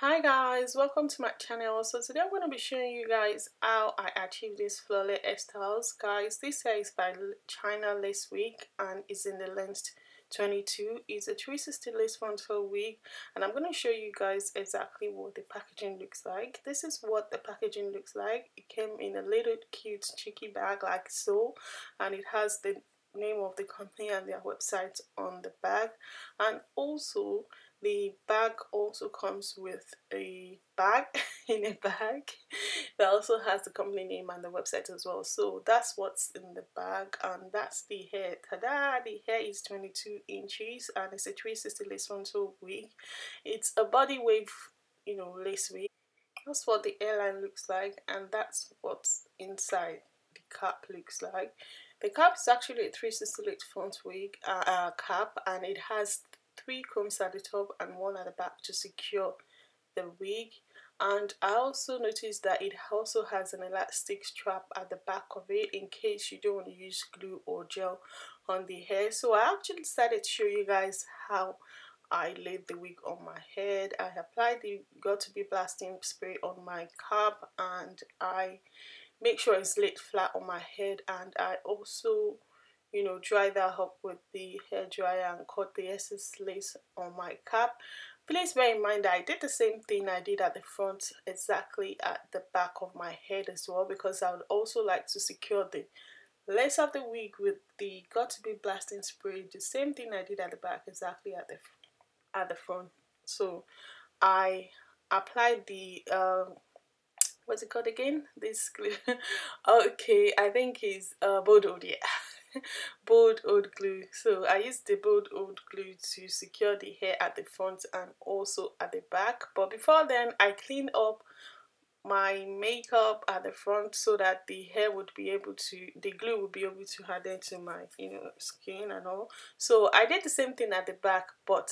Hi guys, welcome to my channel. So today I'm going to be showing you guys how I achieve this flawless hairstyles. Guys, this hair is by Chinalacewig and is in the length 22. It's a 360 lace frontal wig, and I'm going to show you guys exactly what the packaging looks like. This is what the packaging looks like. It came in a little cute cheeky bag like so, and it has the name of the company and their website on the bag, and also the bag also comes with a bag in a bag that also has the company name and the website as well. So that's what's in the bag, and that's the hair. Tada! The hair is 22 inches and it's a 360 lace frontal wig. It's a body wave, lace wig. That's what the airline looks like, and that's what's inside the cap looks like. The cap is actually a 360 lace front wig cap, and it has three combs at the top and one at the back to secure the wig. And I also noticed that it also has an elastic strap at the back of it in case you don't want to use glue or gel on the hair. So I actually decided to show you guys how I laid the wig on my head. I applied the Got to Be Blasting spray on my cap, and I make sure it's laid flat on my head, and I also dry that up with the hair dryer and cut the excess lace on my cap. Please bear in mind that I did the same thing I did at the front exactly at the back of my head as well, because I would also like to secure the lace of the wig with the Got to Be Blasting spray. The same thing I did at the back exactly at the front. So I applied the what's it called again? This glue. Okay, I think it's bold old, yeah. Bold old glue. So I used the bold old glue to secure the hair at the front and also at the back. But before then, I cleaned up my makeup at the front so that the hair would be able to, the glue would be able to adhere to my skin and all. So I did the same thing at the back, but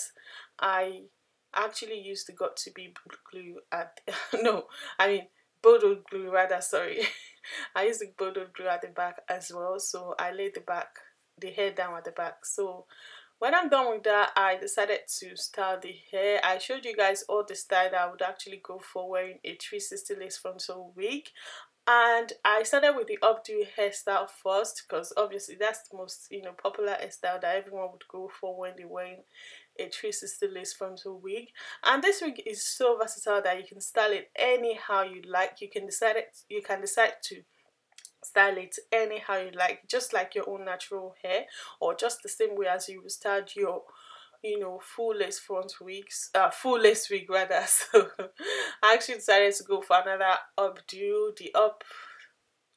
I actually used the Got to Be glue at no, I mean Bodo glue rather, sorry. I used the Bodo glue at the back as well. So I laid the hair down at the back. So when I'm done with that, I decided to style the hair. I showed you guys all the style that I would actually go for wearing a 360 lace frontal wig. And I started with the updo hairstyle first, because obviously that's the most popular hairstyle that everyone would go for when they're wearing a 360 lace frontal wig. And this wig is so versatile that you can style it anyhow you like. You can decide to style it anyhow you like, just like your own natural hair, or just the same way as you would style your full lace front wigs, full lace wig rather. So I actually decided to go for another updo, the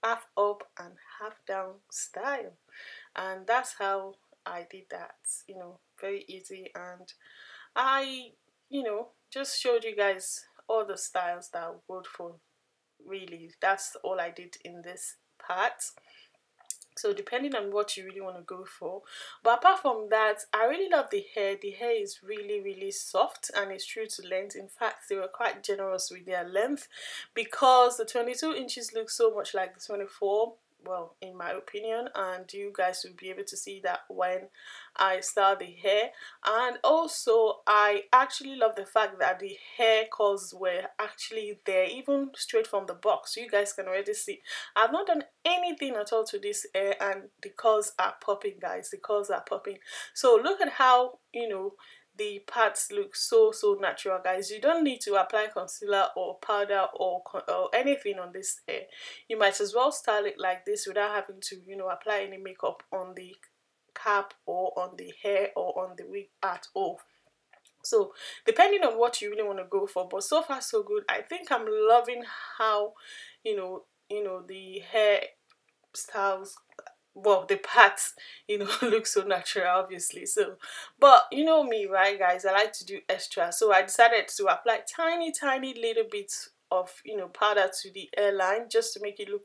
half up and half down style, and that's how I did that. Very easy, and I just showed you guys all the styles that I would go for. Really, that's all I did in this part. So depending on what you really want to go for, but apart from that, I really love the hair. The hair is really soft and it's true to length. In fact, they were quite generous with their length, because the 22 inches look so much like the 24, well, in my opinion, and you guys will be able to see that when I style the hair. And also I actually love the fact that the hair curls were actually there even straight from the box, so you guys can already see I've not done anything at all to this hair, and the curls are popping, guys. The curls are popping. So look at how the parts look so natural, guys. You don't need to apply concealer or powder or anything on this hair. You might as well style it like this without having to apply any makeup on the cap or on the hair or on the wig at all. So depending on what you really want to go for, but so far so good. I think I'm loving how the hair styles, well, the parts look so natural, obviously. So but you know me, right guys, I like to do extra, so I decided to apply tiny little bits of powder to the hairline just to make it look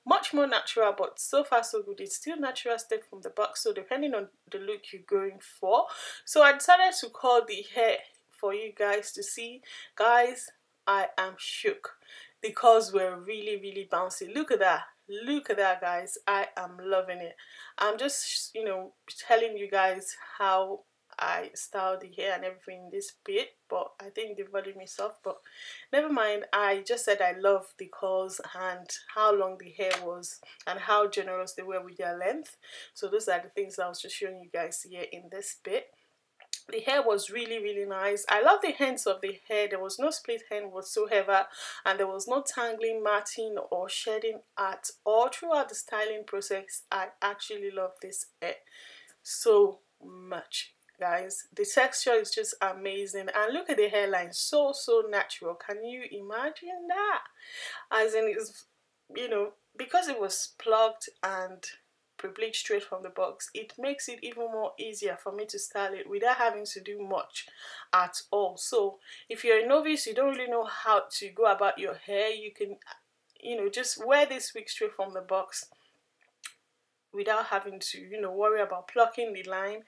much more natural. But so far so good. It's still natural straight from the box, so depending on the look you're going for. So I decided to curl the hair for you guys to see. Guys, I am shook because we're really bouncy. Look at that. Look at that, guys. I am loving it. I'm just telling you guys how I style the hair and everything in this bit, but I think the volume is off, but never mind. I just said I love the curls and how long the hair was and how generous they were with their length. So those are the things I was just showing you guys here in this bit. The hair was really nice. I love the ends of the hair. There was no split end whatsoever, and there was no tangling, matting or shedding at all throughout the styling process. I actually love this hair so much, guys. The texture is just amazing, and look at the hairline, so natural. Can you imagine that? As in, it's, you know, because it was plucked and pre-bleached straight from the box, it makes it even more easier for me to style it without having to do much at all. So if you're a novice, you don't really know how to go about your hair, you can, you know, just wear this wig straight from the box without having to, you know, worry about plucking the line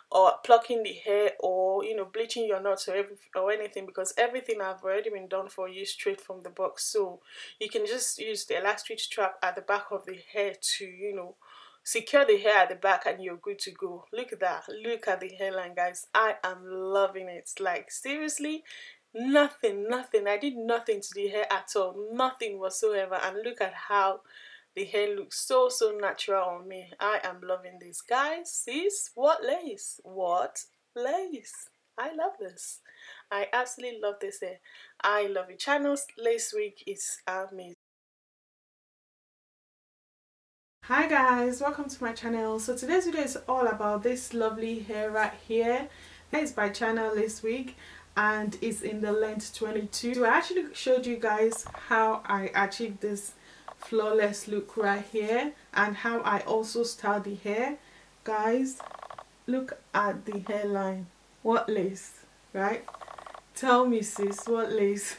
or plucking the hair, or, you know, bleaching your knots or anything, because everything I've already been done for you straight from the box. So you can just use the elastic strap at the back of the hair to, you know, secure the hair at the back and you're good to go. Look at that. Look at the hairline, guys. I am loving it. Like, seriously, nothing. I did nothing to the hair at all. Nothing whatsoever. And look at how the hair looks so natural on me. I am loving this, guys. Sis, what lace? What lace? I love this. I absolutely love this hair. I love it. Chinalacewig is amazing. Hi guys, welcome to my channel. So today's video is all about this lovely hair right here. It's by Chinalacewig and it's in the length 22. So I actually showed you guys how I achieved this flawless look right here and how I also style the hair. Guys, look at the hairline. What lace, right? Tell me, sis, what lace?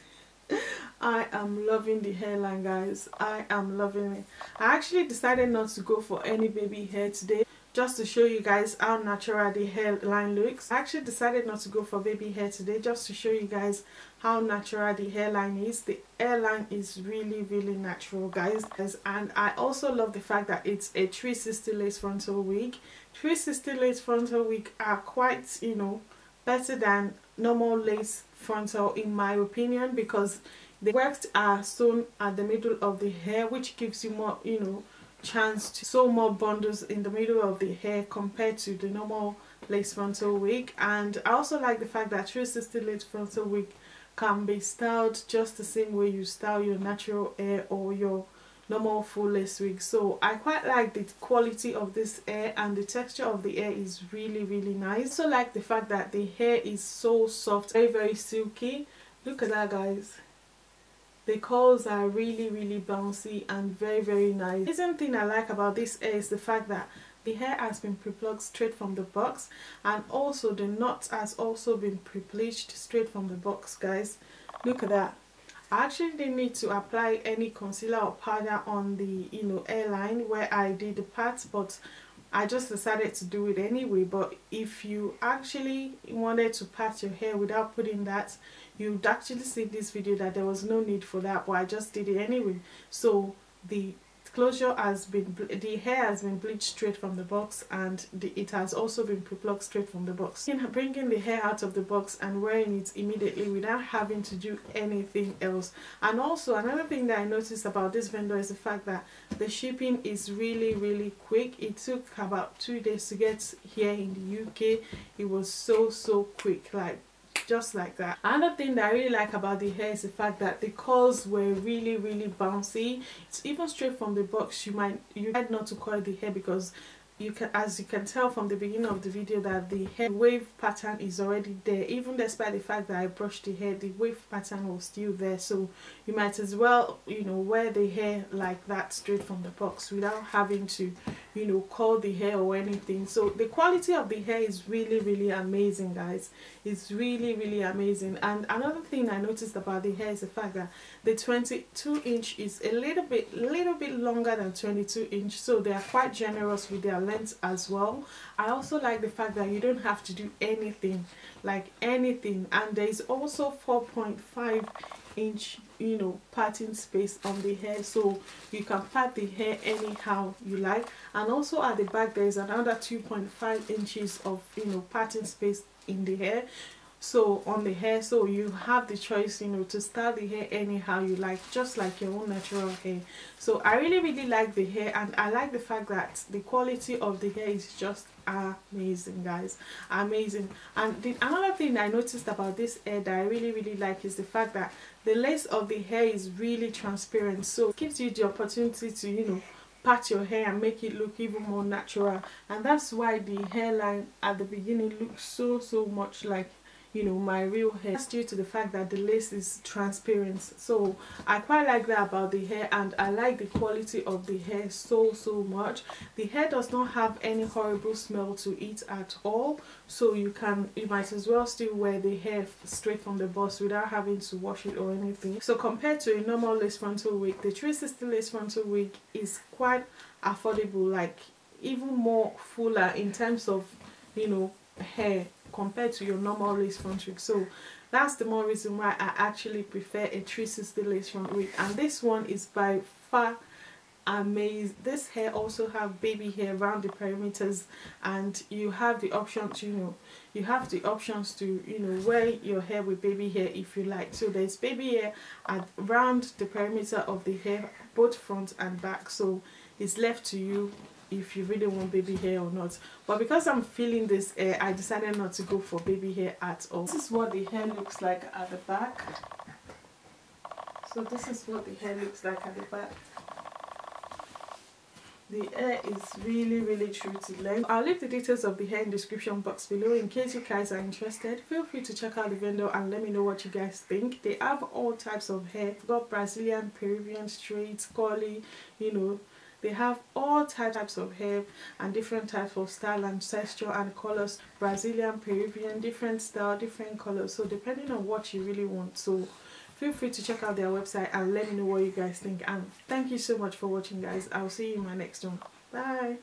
I am loving the hairline, guys. I am loving it. I actually decided not to go for any baby hair today, just to show you guys how natural the hairline looks. I actually decided not to go for baby hair today, just to show you guys how natural the hairline is. The hairline is really natural, guys. And I also love the fact that it's a 360 lace frontal wig. 360 lace frontal wig are quite, you know, better than normal lace frontal in my opinion, because the wefts are sewn at the middle of the hair, which gives you more, you know, chance to sew more bundles in the middle of the hair compared to the normal lace frontal wig. And I also like the fact that 360 lace frontal wig can be styled just the same way you style your natural hair or your normal full lace wig. So I quite like the quality of this hair, and the texture of the hair is really nice. I also like the fact that the hair is so soft, very silky. Look at that, guys. The curls are really bouncy and very nice. The reason thing I like about this hair is the fact that the hair has been pre-plucked straight from the box, and also the knot has also been pre-bleached straight from the box, guys. Look at that. I actually didn't need to apply any concealer or powder on the, you know, hairline where I did the parts, but I just decided to do it anyway. But if you actually wanted to pat your hair without putting that, you'd actually see in this video that there was no need for that, but I just did it anyway. So the closure has been, the hair has been bleached straight from the box, and it has also been pre-plucked straight from the box. Bringing the hair out of the box and wearing it immediately without having to do anything else. And also another thing that I noticed about this vendor is the fact that the shipping is really quick. It took about 2 days to get here in the UK. It was so quick, like just like that. Another thing that I really like about the hair is the fact that the curls were really bouncy. It's even straight from the box. You had not to coil the hair, because you can, as you can tell from the beginning of the video, that the hair wave pattern is already there. Even despite the fact that I brushed the hair, the wave pattern was still there. So you might as well, you know, wear the hair like that straight from the box without having to, you know, curl the hair or anything. So the quality of the hair is really amazing, guys. It's really amazing. And another thing I noticed about the hair is the fact that the 22 inch is a little bit longer than 22 inch, so they are quite generous with their length as well. I also like the fact that you don't have to do anything, like anything. And there is also 4.5 inch, you know, parting space on the hair, so you can part the hair anyhow you like. And also at the back there is another 2.5 inches of, you know, parting space in the hair, so on the hair, so you have the choice, you know, to style the hair anyhow you like, just like your own natural hair. So I really like the hair, and I like the fact that the quality of the hair is just amazing, guys, amazing. And another thing I noticed about this hair that I really like is the fact that the lace of the hair is really transparent, so it gives you the opportunity to, you know, part your hair and make it look even more natural. And that's why the hairline at the beginning looks so much like, you know, my real hair. That's due to the fact that the lace is transparent. So I quite like that about the hair, and I like the quality of the hair so much. The hair does not have any horrible smell to it at all, so you might as well still wear the hair straight from the bust without having to wash it or anything. So compared to a normal lace frontal wig, the 360 lace frontal wig is quite affordable, like even more fuller in terms of, you know, hair compared to your normal lace front wig. So that's the more reason why I actually prefer a 360 lace front wig, and this one is by far amazing. This hair also have baby hair around the perimeters, and you have the option to, you know, you have the options to, you know, wear your hair with baby hair if you like. So there's baby hair around the perimeter of the hair, both front and back, so it's left to you if you really want baby hair or not. But because I'm feeling this hair, I decided not to go for baby hair at all. This is what the hair looks like at the back. So this is what the hair looks like at the back. The hair is really true to length. I'll leave the details of the hair in the description box below in case you guys are interested. Feel free to check out the vendor and let me know what you guys think. They have all types of hair. They've got Brazilian, Peruvian, straight, curly, you know. They have all types of hair and different types of style and texture and colors. Brazilian, Peruvian, different style, different colors. So depending on what you really want. So feel free to check out their website and let me know what you guys think. And thank you so much for watching, guys. I'll see you in my next one. Bye.